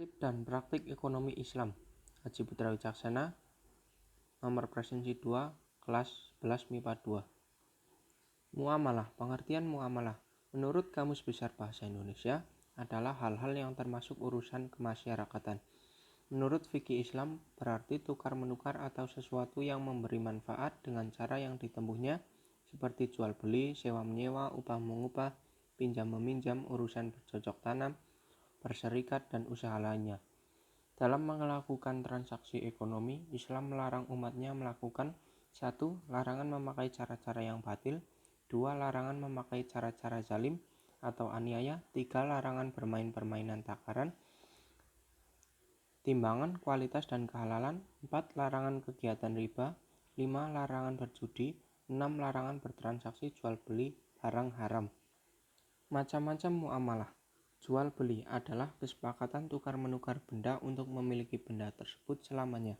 Prinsip dan Praktik Ekonomi Islam. Haji Putra Wicaksana, nomor presensi 2, kelas 11 MIPA 2. Muamalah. Pengertian muamalah menurut Kamus Besar Bahasa Indonesia adalah hal-hal yang termasuk urusan kemasyarakatan. Menurut fikih Islam berarti tukar-menukar atau sesuatu yang memberi manfaat dengan cara yang ditempuhnya seperti jual beli, sewa menyewa, upah mengupah, pinjam meminjam, urusan bercocok tanam, berserikat, dan usaha lainnya. Dalam melakukan transaksi ekonomi, Islam melarang umatnya melakukan 1. Larangan memakai cara-cara yang batil. 2. Larangan memakai cara-cara zalim atau aniaya. 3. Larangan bermain permainan takaran, timbangan, kualitas, dan kehalalan. 4. Larangan kegiatan riba. 5. Larangan berjudi. 6. Larangan bertransaksi jual beli barang haram. Macam-macam muamalah. Jual beli adalah kesepakatan tukar-menukar benda untuk memiliki benda tersebut selamanya.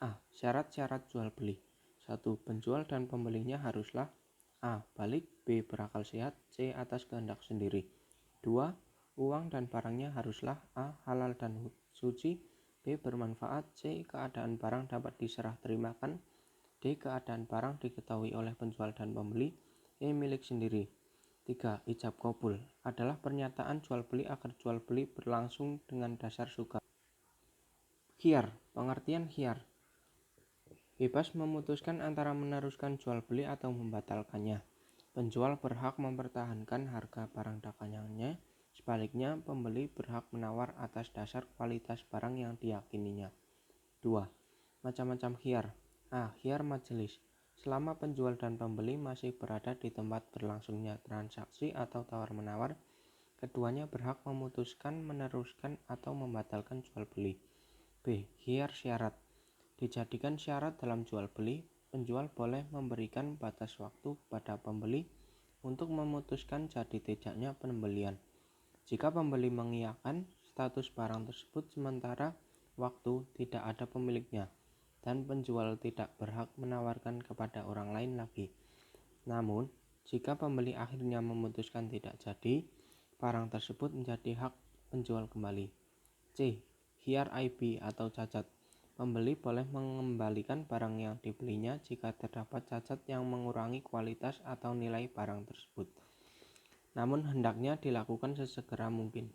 A. Syarat-syarat jual beli. 1. Penjual dan pembelinya haruslah A. Balik, B. Berakal sehat, C. Atas kehendak sendiri. 2. Uang dan barangnya haruslah A. Halal dan suci, B. Bermanfaat, C. Keadaan barang dapat diserah terimakan, D. Keadaan barang diketahui oleh penjual dan pembeli, E. Milik sendiri. 3. Ijab qabul adalah pernyataan jual beli agar jual beli berlangsung dengan dasar suka. Khiyar. Pengertian khiyar: bebas memutuskan antara meneruskan jual beli atau membatalkannya. Penjual berhak mempertahankan harga barang dagangannya, sebaliknya pembeli berhak menawar atas dasar kualitas barang yang diyakininya. 2. Macam-macam khiyar. A. Khiyar majelis. Selama penjual dan pembeli masih berada di tempat berlangsungnya transaksi atau tawar-menawar, keduanya berhak memutuskan, meneruskan, atau membatalkan jual beli. B. Khiyar syarat. Dijadikan syarat dalam jual beli, penjual boleh memberikan batas waktu kepada pembeli untuk memutuskan jadi tidaknya pembelian. Jika pembeli mengiyakan, status barang tersebut sementara waktu tidak ada pemiliknya, dan penjual tidak berhak menawarkan kepada orang lain lagi. Namun, jika pembeli akhirnya memutuskan tidak jadi, barang tersebut menjadi hak penjual kembali. C. Khiyar aibi atau cacat. Pembeli boleh mengembalikan barang yang dibelinya jika terdapat cacat yang mengurangi kualitas atau nilai barang tersebut. Namun hendaknya dilakukan sesegera mungkin.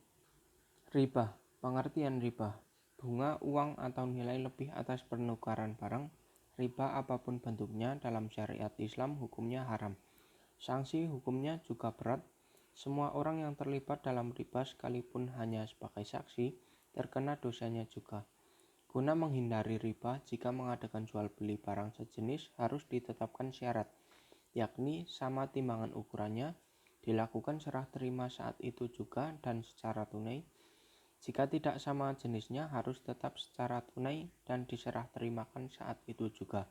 Riba. Pengertian riba: bunga, uang, atau nilai lebih atas penukaran barang. Riba apapun bentuknya dalam syariat Islam hukumnya haram. Sanksi hukumnya juga berat. Semua orang yang terlibat dalam riba sekalipun hanya sebagai saksi terkena dosanya juga. Guna menghindari riba, jika mengadakan jual beli barang sejenis harus ditetapkan syarat, yakni sama timbangan ukurannya, dilakukan serah terima saat itu juga dan secara tunai. Jika tidak sama jenisnya harus tetap secara tunai dan diserah terimakan saat itu juga,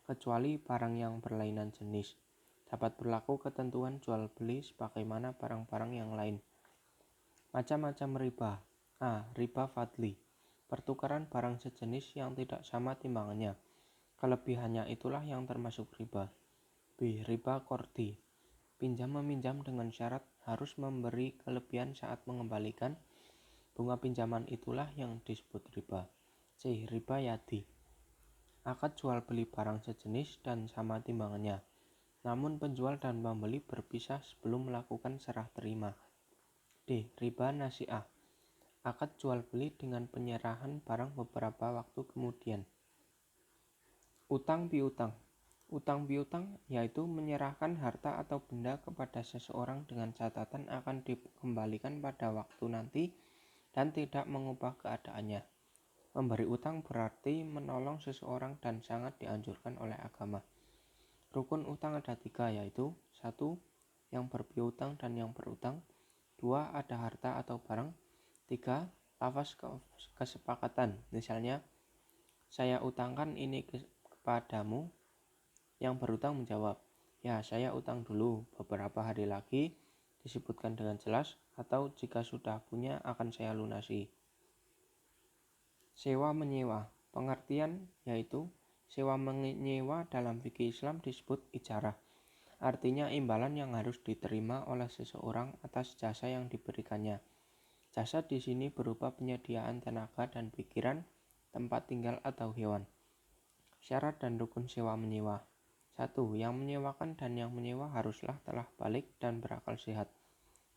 kecuali barang yang berlainan jenis. Dapat berlaku ketentuan jual beli sebagaimana barang-barang yang lain. Macam-macam riba. A. Riba fadli. Pertukaran barang sejenis yang tidak sama timbangannya. Kelebihannya itulah yang termasuk riba. B. Riba kordi. Pinjam-meminjam dengan syarat harus memberi kelebihan saat mengembalikan. Bunga pinjaman itulah yang disebut riba. C. Riba yadi. Akad jual beli barang sejenis dan sama timbangannya, namun penjual dan pembeli berpisah sebelum melakukan serah terima. D. Riba nasi'ah. Akad jual beli dengan penyerahan barang beberapa waktu kemudian. Utang piutang. Utang piutang yaitu menyerahkan harta atau benda kepada seseorang dengan catatan akan dikembalikan pada waktu nanti dan tidak mengubah keadaannya. Memberi utang berarti menolong seseorang dan sangat dianjurkan oleh agama. Rukun utang ada 3, yaitu 1. Yang berpiutang dan yang berutang. 2. Ada harta atau barang. 3. Lafaz kesepakatan. Misalnya, saya utangkan ini kepadamu. Yang berutang menjawab, ya saya utang dulu, beberapa hari lagi, disebutkan dengan jelas, atau jika sudah punya akan saya lunasi. Sewa menyewa. Pengertian yaitu sewa menyewa dalam fikih Islam disebut ijarah. Artinya imbalan yang harus diterima oleh seseorang atas jasa yang diberikannya. Jasa di sini berupa penyediaan tenaga dan pikiran, tempat tinggal atau hewan. Syarat dan rukun sewa-menyewa. 1. Yang menyewakan dan yang menyewa haruslah telah balik dan berakal sehat.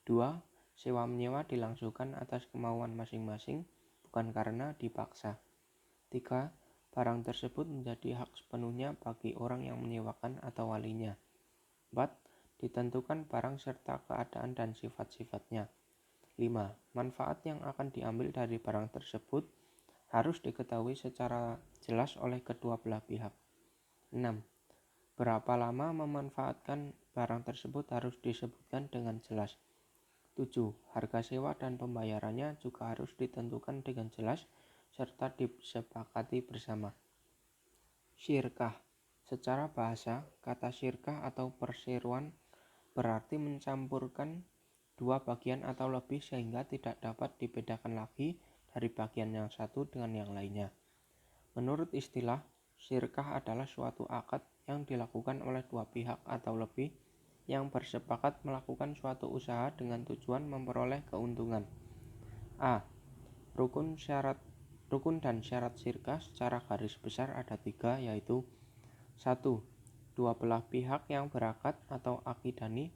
2. Sewa-menyewa dilangsungkan atas kemauan masing-masing, bukan karena dipaksa. 3. Barang tersebut menjadi hak sepenuhnya bagi orang yang menyewakan atau walinya. 4. Ditentukan barang serta keadaan dan sifat-sifatnya. 5. Manfaat yang akan diambil dari barang tersebut harus diketahui secara jelas oleh kedua belah pihak. 6. Berapa lama memanfaatkan barang tersebut harus disebutkan dengan jelas. 7. Harga sewa dan pembayarannya juga harus ditentukan dengan jelas serta disepakati bersama. Syirkah. Secara bahasa, kata syirkah atau perseroan berarti mencampurkan dua bagian atau lebih sehingga tidak dapat dibedakan lagi dari bagian yang satu dengan yang lainnya. Menurut istilah, syirkah adalah suatu akad yang dilakukan oleh dua pihak atau lebih yang bersepakat melakukan suatu usaha dengan tujuan memperoleh keuntungan. A. Rukun dan syarat syirkah secara garis besar ada 3, yaitu 1. Dua belah pihak yang berakad atau akidani.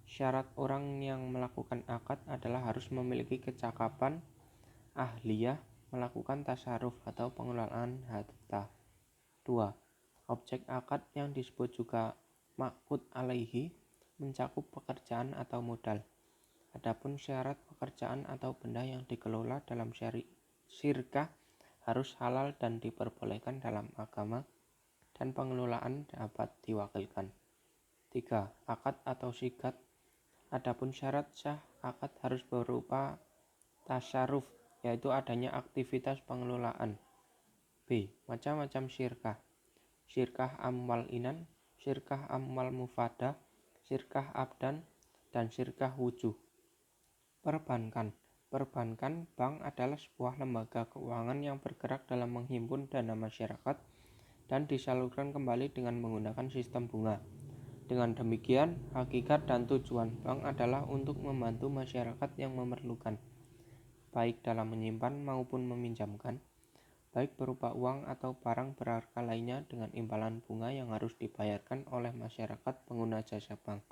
Syarat orang yang melakukan akad adalah harus memiliki kecakapan, ahliyah, melakukan tasarruf atau pengelolaan harta. 2. Objek akad yang disebut juga maqud alaihi mencakup pekerjaan atau modal. Adapun syarat pekerjaan atau benda yang dikelola dalam syirkah harus halal dan diperbolehkan dalam agama dan pengelolaan dapat diwakilkan. 3. Akad atau sigat. Adapun syarat sah akad harus berupa tasarruf, yaitu adanya aktivitas pengelolaan. B. Macam-macam syirkah. Syirkah amwal inan, syirkah amwal mufadah, syirkah abdan, dan syirkah wujuh. Perbankan. Perbankan bank adalah sebuah lembaga keuangan yang bergerak dalam menghimpun dana masyarakat dan disalurkan kembali dengan menggunakan sistem bunga. Dengan demikian, hakikat dan tujuan bank adalah untuk membantu masyarakat yang memerlukan, baik dalam menyimpan maupun meminjamkan, baik berupa uang atau barang berharga lainnya dengan imbalan bunga yang harus dibayarkan oleh masyarakat pengguna jasa bank.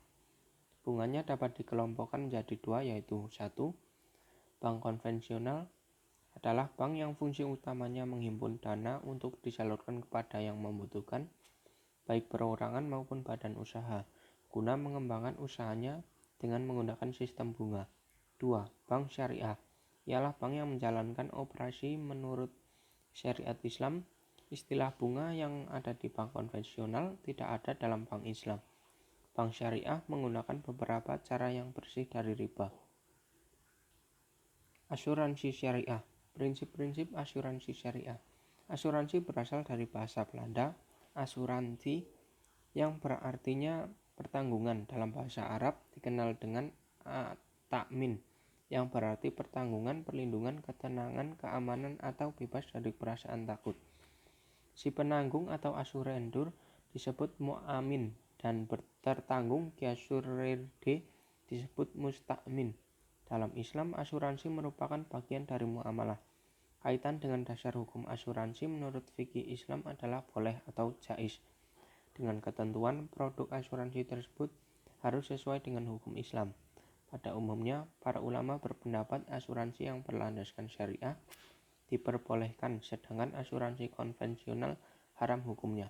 Bunganya dapat dikelompokkan menjadi 2, yaitu 1. Bank konvensional adalah bank yang fungsi utamanya menghimpun dana untuk disalurkan kepada yang membutuhkan, baik perorangan maupun badan usaha, guna mengembangkan usahanya dengan menggunakan sistem bunga. 2. Bank syariah ialah bank yang menjalankan operasi menurut syariat Islam. Istilah bunga yang ada di bank konvensional tidak ada dalam bank Islam. Bank syariah menggunakan beberapa cara yang bersih dari riba. Asuransi syariah. Prinsip-prinsip asuransi syariah. Asuransi berasal dari bahasa Belanda, asuransi, yang berartinya pertanggungan. Dalam bahasa Arab dikenal dengan takmin, yang berarti pertanggungan, perlindungan, ketenangan, keamanan, atau bebas dari perasaan takut. Si penanggung atau asurendur disebut mu'amin dan tertanggung kiasurerde disebut mustakmin. Dalam Islam, asuransi merupakan bagian dari muamalah. Kaitan dengan dasar hukum asuransi menurut fikih Islam adalah boleh atau jais. Dengan ketentuan produk asuransi tersebut harus sesuai dengan hukum Islam. Pada umumnya, para ulama berpendapat asuransi yang berlandaskan syariah diperbolehkan, sedangkan asuransi konvensional haram hukumnya.